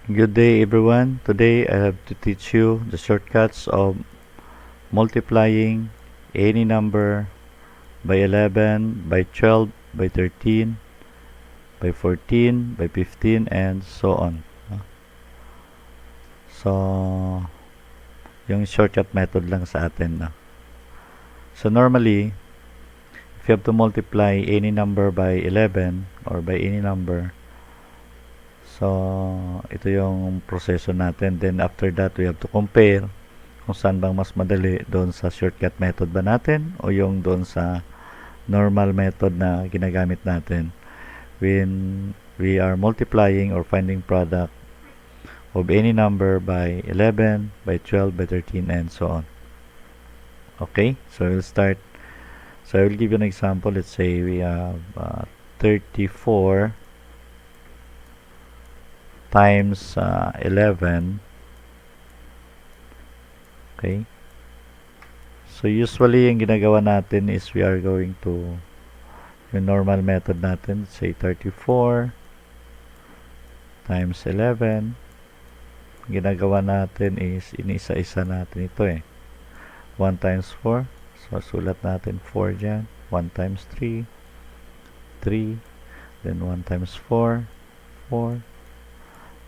Good day everyone. Today I have to teach you the shortcuts of multiplying any number by 11, by 12, by 13, by 14, by 15, and so on. So, yung shortcut method lang sa atin. So normally, if you have to multiply any number by 11 or by any number, so ito yung proseso natin. Then after that, we have to compare kung saan bang mas madali, doon sa shortcut method ba natin o yung doon sa normal method na ginagamit natin when we are multiplying or finding product of any number by 11, by 12, by 13, and so on. Okay, so we'll start. So I will give you an example. Let's say we have 34 times 11. Okay. So usually yung ginagawa natin is we are going to yung normal method natin, say 34 times 11. Ginagawa natin is inisa-isa natin ito 1 times 4. So sulat natin 4 dyan. 1 times 3, 3. Then 1 times 4, 4.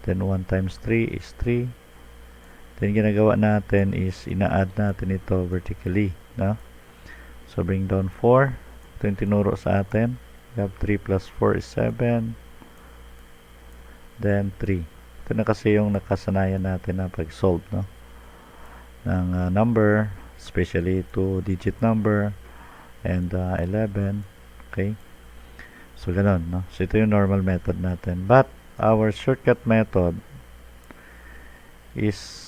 Then 1 times 3 is 3. Then ginagawa natin is ina-add natin ito vertically, no? So bring down 4. Ito yung tinuro sa atin. We have 3 plus 4 is 7. Then 3. Ito na kasi yung nakasanayan natin na pag-solve, no? Ng number, especially 2-digit number and 11. Okay? So ganun, no? So ito yung normal method natin. But our shortcut method is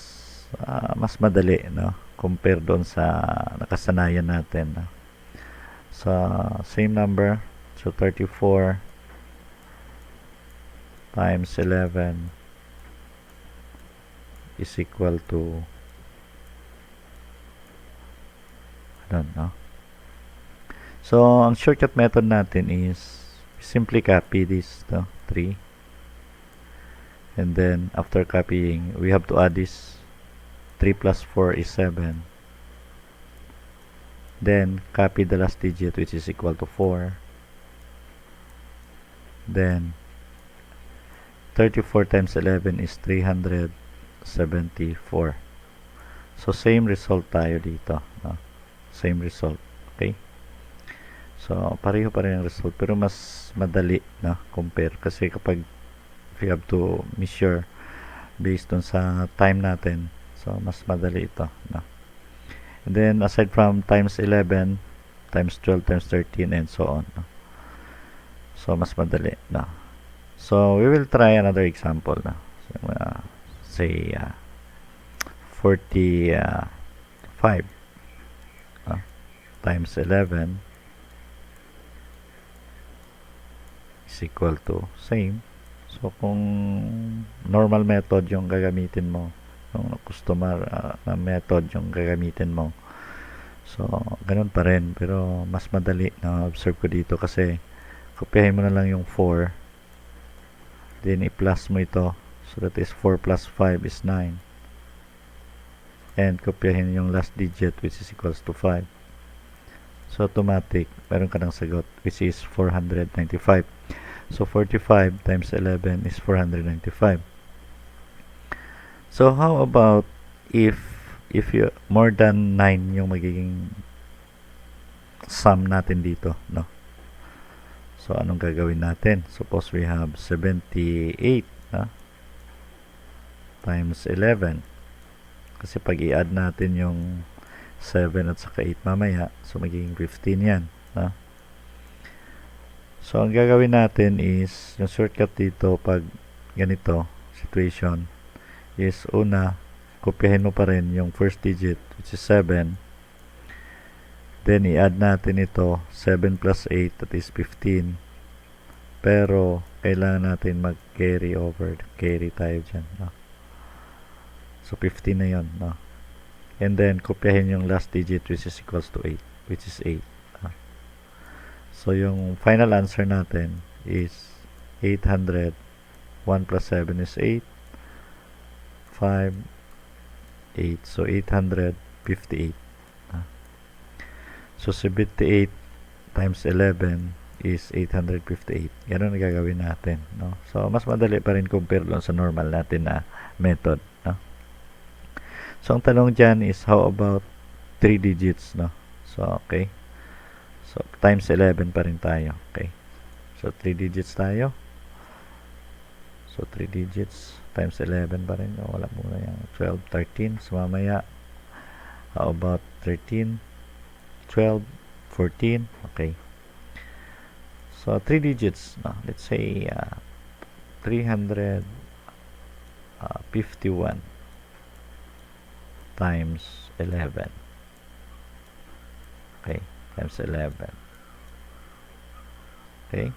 mas madali, no, compare doon sa nakasanayan natin, no? So same number, so 34 times 11 is equal to no? So ang shortcut method natin is simply copy this, no? 3, and then after copying we have to add this. 3 plus 4 is 7. Then copy the last digit, which is equal to 4. Then 34 times 11 is 374. So same result tayo dito, no? Same result. Okay, so pareho pa rin ang result, pero mas madali, no, compare, kasi kapag if you have to measure based on sa time natin, so mas madali ito, no? And then aside from times 11, times 12, times 13, and so on, no? So mas madali, no? So we will try another example, no? So, say 45 times 11 is equal to same. So kung normal method yung gagamitin mo, yung customer na method yung gagamitin mo, so ganun pa rin, pero mas madali, na observe ko dito, kasi kopyahin mo na lang yung 4, then i-plus mo ito, so that is 4 plus 5 is 9, and kopyahin yung last digit, which is equals to 5. So automatic, meron ka ng sagot, which is 495. So 45 times 11 is 495. So how about if you more than 9 yung magiging sum natin dito, no? So anong gagawin natin? Suppose we have 78, no, times 11. Kasi pag i-add natin yung 7 at saka 8 mamaya, so magiging 15 yan, no? So ang gagawin natin is yung shortcut dito pag ganito situation is una, kopyahin mo pa rin yung first digit, which is 7. Then i-add natin ito, 7 plus 8, that is 15. Pero kailangan natin mag-carry over, carry tayo dyan, no? So 15 na yun, no? And then kopyahin yung last digit, which is equals to 8, which is 8. So yung final answer natin is 800. 1 plus 7 is 8. 5, 8. So, 858. So, 78 times 11 is 858. Ganun ang gagawin natin, no? So, mas madali pa rin compare doon sa normal natin na method, no? So, ang tanong dyan is, how about 3 digits, no? So, okay. So, times 11 pa rin tayo, okay? So, 3 digits tayo. So, 3 digits times 11 pa rin. Wala muna yung 12, 13. So, mamaya, how about 13, 12, 14, okay. So, 3 digits, no? Let's say 351 times 11. Okay, times 11. Okay.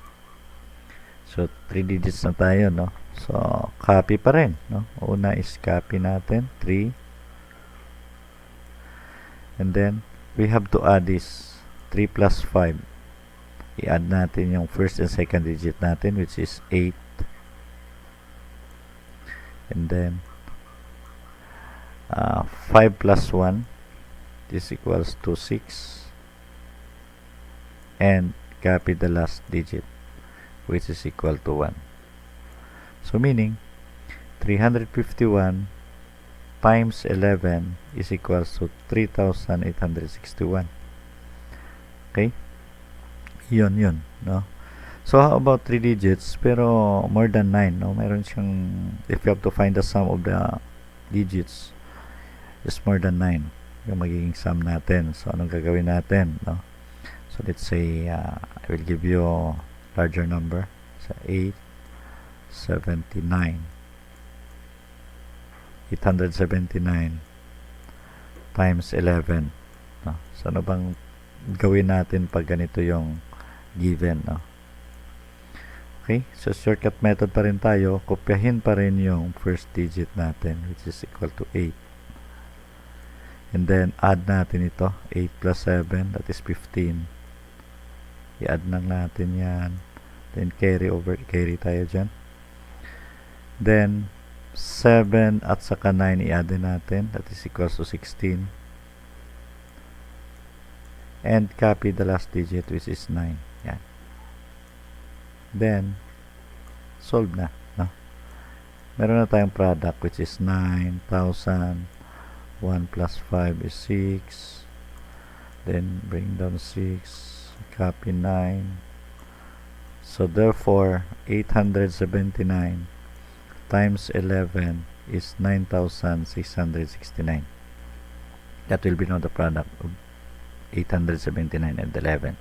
So, 3 digits na tayo, no? So, copy pa rin, no? Una is copy natin, 3. And then, we have to add this 3 plus 5. I-add natin yung first and second digit natin, which is 8. And then 5 plus 1 is equals to 6. And copy the last digit, which is equal to 1. So meaning 351 times 11 is equals to 3,861. Okay? Yun, no? So, how about 3 digits, pero more than 9, no? Meron siyang, if you have to find the sum of the digits, is more than 9, yung magiging sum natin. So, anong gagawin natin, no? So, let's say, I will give you a larger number. So, 879 times 11, no? So, ano bang gawin natin pag ganito yung given, no? Okay, so shortcut method pa rin tayo. Kopyahin pa rin yung first digit natin, which is equal to 8. And then, add natin ito, 8 plus 7, that is 15. I-add lang natin yan. Then, carry tayo dyan. Then, 7 at saka 9 i-add natin, that is equals to 16. And copy the last digit, which is 9. Yan. Then, solve na, no? Meron na tayong product, which is 9,000. 1 plus 5 is 6. Then, bring down 6. Copy 9. So, therefore, 879 times 11 is 9,669. That will be now the product of 879 and 11.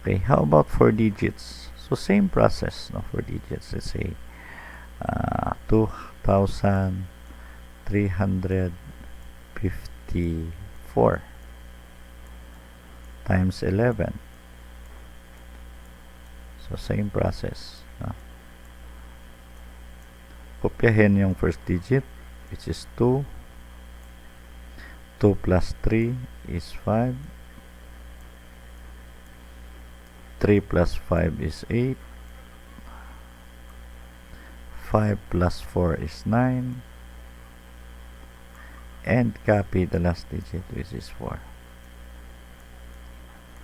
Okay, how about 4 digits? So, same process, no? 4 digits. Let's say 2,354 times 11. So, same process, no? Kopyahin yung first digit, which is 2. 2 plus 3 is 5. 3 plus 5 is 8. 5 plus 4 is 9. And copy the last digit, which is 4.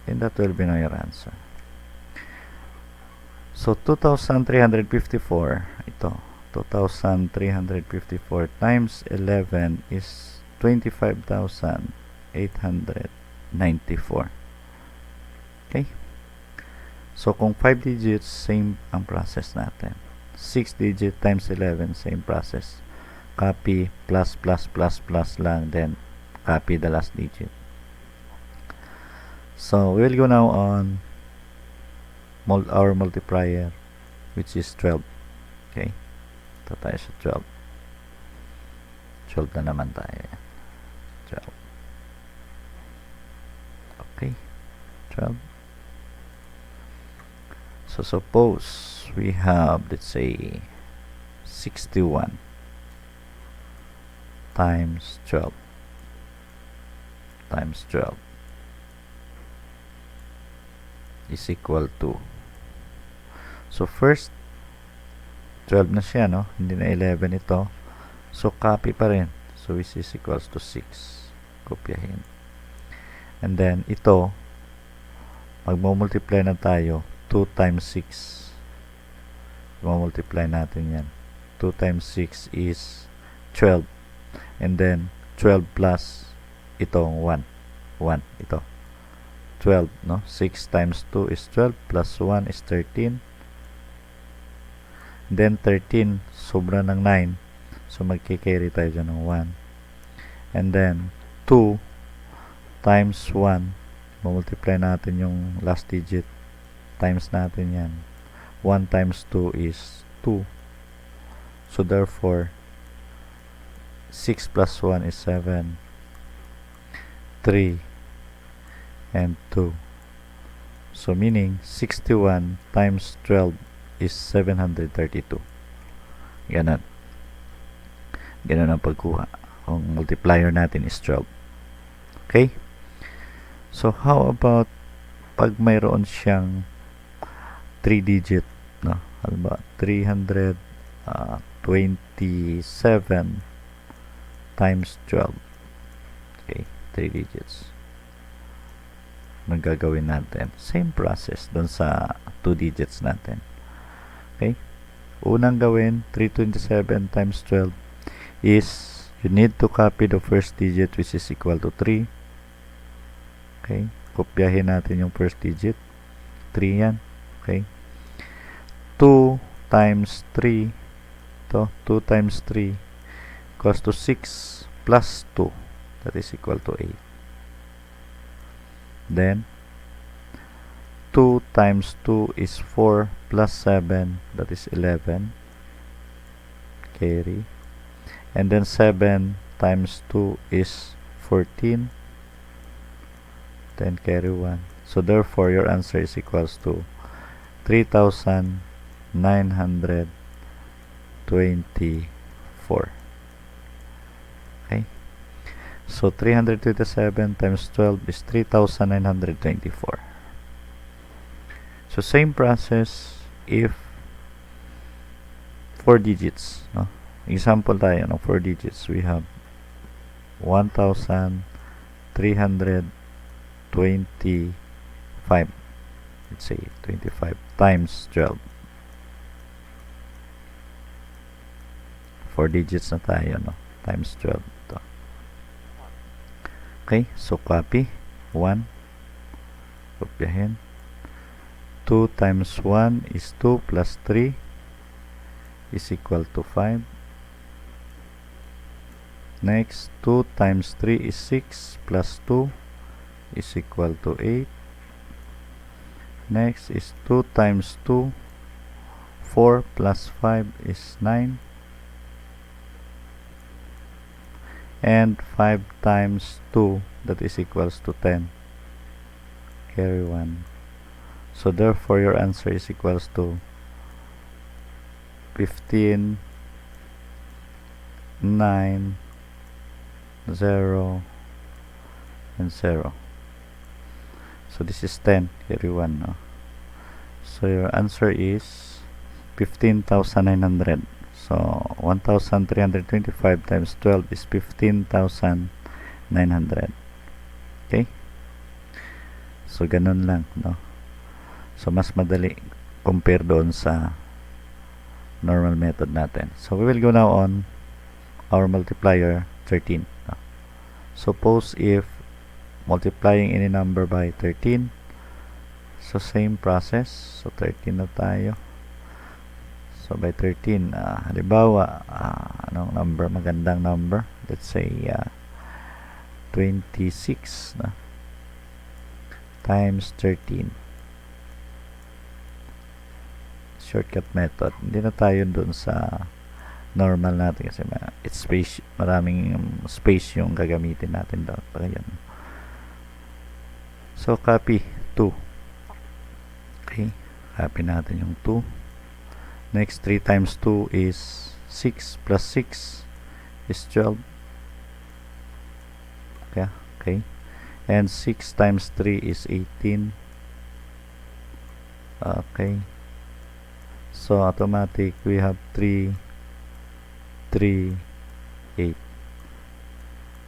And that will be now your answer. So, 2,354, ito. 2,354 times 11 is 25,894. Okay? So, kung 5 digits, same ang process natin. 6 digit times 11, same process. Copy, plus lang, then copy the last digit. So, we will go now on our multiplier, which is 12. Okay? Ito tayo sa 12. 12 na naman tayo. 12. Okay? 12. So, suppose we have, let's say, 61 times 12 is equal to, so first 12 na siya, no? Hindi na 11 ito. So, copy pa rin. So, which is equals to 6. Kopyahin. And then, ito, magmumultiply na tayo. 2 times 6. Magmumultiply natin yan. 2 times 6 is 12. And then, 12 plus itong 1. 1, ito. 12, no? 6 times 2 is 12 plus 1 is 13. Then 13, sobra ng 9. So magkikarry tayo dyan ng 1. And then 2 times 1, multiply natin yung last digit. Times natin yan. 1 times 2 is 2. So therefore, 6 plus 1 is 7. 3 and 2. So meaning 61 times 12 is 732. Ganun. Ganun ang pagkuha. Ang multiplier natin is 12. Okay? So how about pag mayroon siyang 3 digit, no? Halimbawa 327 times 12. Okay, 3 digits. Anong gagawin natin? Same process dun sa 2 digits natin. Okay? Unang gawin, 327 times 12 is you need to copy the first digit which is equal to 3. Okay? Kopyahin natin yung first digit. 3 yan. Okay? 2 times 3. Ito, 2 times 3 equals to 6 plus 2. That is equal to 8. Then 2 times 2 is 4 plus 7, that is 11. Carry. And then 7 times 2 is 14. Then carry 1. So therefore your answer is equals to 3,924. Okay? So 327 times 12 is 3,924. So same process if 4 digits, no? Example tayo ng 4 digits. We have 1,325. Let's say 25 times 12. 4 digits na tayo, no? Times 12. Ito. Okay, so copy 1. Kopyahin. 2 times 1 is 2 plus 3 is equal to 5. Next, 2 times 3 is 6 plus 2 is equal to 8. Next is 2 times 2, 4 plus 5 is 9. And 5 times 2, that is equals to 10. Carry 1. So therefore your answer is equals to 15, 9, 0, and 0. So this is 10, carry 1, no? So your answer is 15,900. So 1,325 times 12 is 15,900. Okay? So ganun lang, no? So mas madali compare doon sa normal method natin. So we will go now on our multiplier 13. No? Suppose if multiplying any number by 13, so same process. So 13 na tayo. So by 13, halimbawa, anong number? Magandang number. Let's say 26 na? Times 13. Shortcut method. Hindi na tayo dun sa normal natin kasi it's space, maraming space yung gagamitin natin doon. Yan. So copy 2. Okay. Copy natin yung 2. Next, 3 times 2 is 6 plus 6 is 12. Okay. Okay. And 6 times 3 is 18. Okay. So automatic we have 3, 3, 8.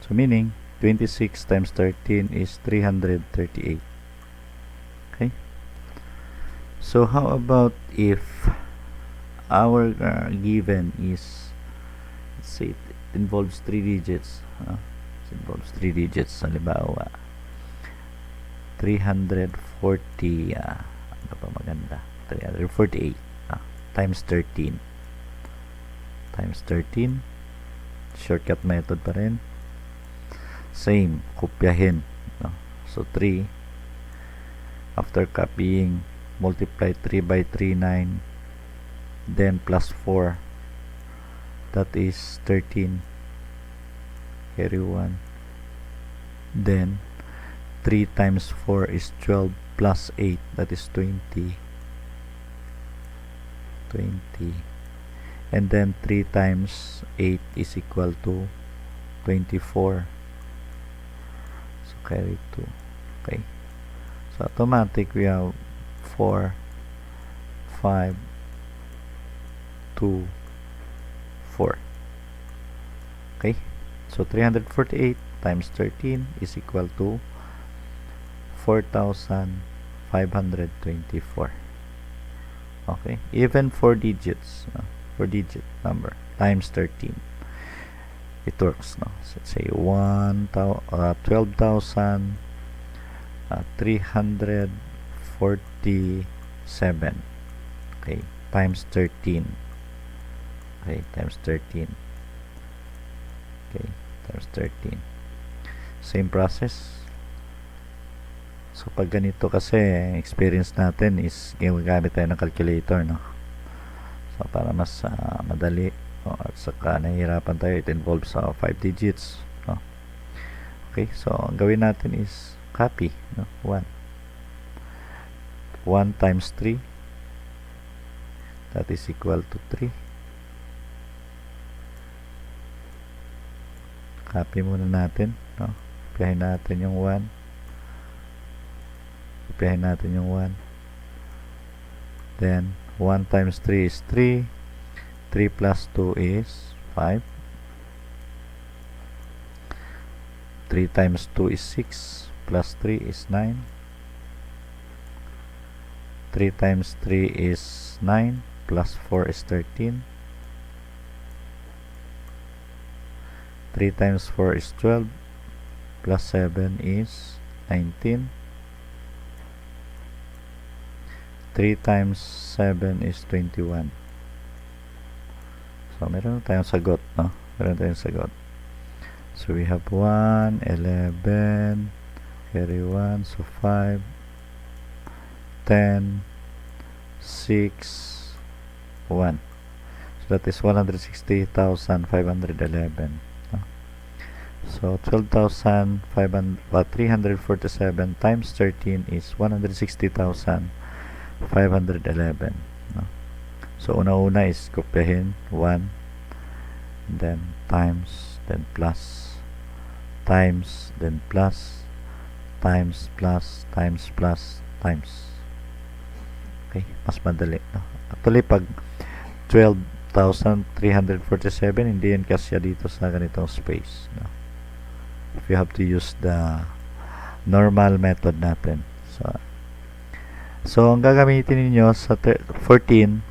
So meaning 26 times 13 is 338. Okay. So how about if our given is, let's say it involves 3 digits. It involves 3 digits. Halimbawa 340, ano pa maganda? 348 times 13. Times 13. Shortcut method pa rin. Same, kopyahin. So 3, after copying, multiply 3 by 3, 9, then plus 4, that is 13, carry 1, then 3 times 4 is 12, plus 8, that is 20, and then 3 times 8 is equal to 24, so carry 2. Okay, so automatic we have 4, 5, 2, 4. Okay, so 348 times 13 is equal to 4,524. Okay, even 4 digits, 4 digit number times 13, it works. So let's say 12,347. Okay, times 13. Okay, times 13. Okay, times 13. Same process. So pag ganito kasi, experience natin is ginagamit tayo ng calculator, no? So para mas madali, at saka nahihirapan tayo, it involves 5 digits, no? Okay, so ang gawin natin is copy, no? 1 times 3, that is equal to 3. Copy muna natin, no? Kopyahin natin yung 1. Kopyahin natin yung 1. Then 1 times 3 is 3. 3 plus 2 is 5. 3 times 2 is 6. Plus 3 is 9. 3 times 3 is 9. Plus 4 is 13. 3 times 4 is 12. Plus 7 is 19. 3 times 7 is 21. So, meron tayong sagot, no? Meron tayong sagot. So, we have 1, 11, carry 1, so 5, 10, 6, 1. So, that is 160,511. So 12,347 times 13 is 160,511. No? So una-una is kopyahin 1, then times, then plus, times, then plus, times, plus, times, plus, times. Okay, mas madali. No? Actually, pag 12,347, hindi yan kasya dito sa ganitong space. No? If you have to use the normal method natin. So ang gagamitin niyo sa 14,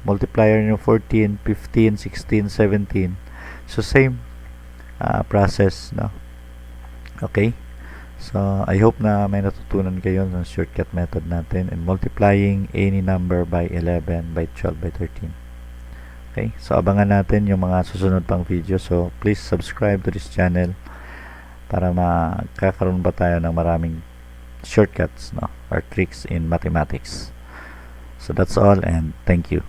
multiplier niyo 14, 15, 16, 17. So same process, no? Okay? So I hope na may natutunan kayo ng shortcut method natin in multiplying any number by 11, by 12, by 13. Okay? So abangan natin yung mga susunod pang video. So please subscribe to this channel para makakaroon ba tayo ng maraming shortcuts, no, or tricks in mathematics. So that's all, and thank you.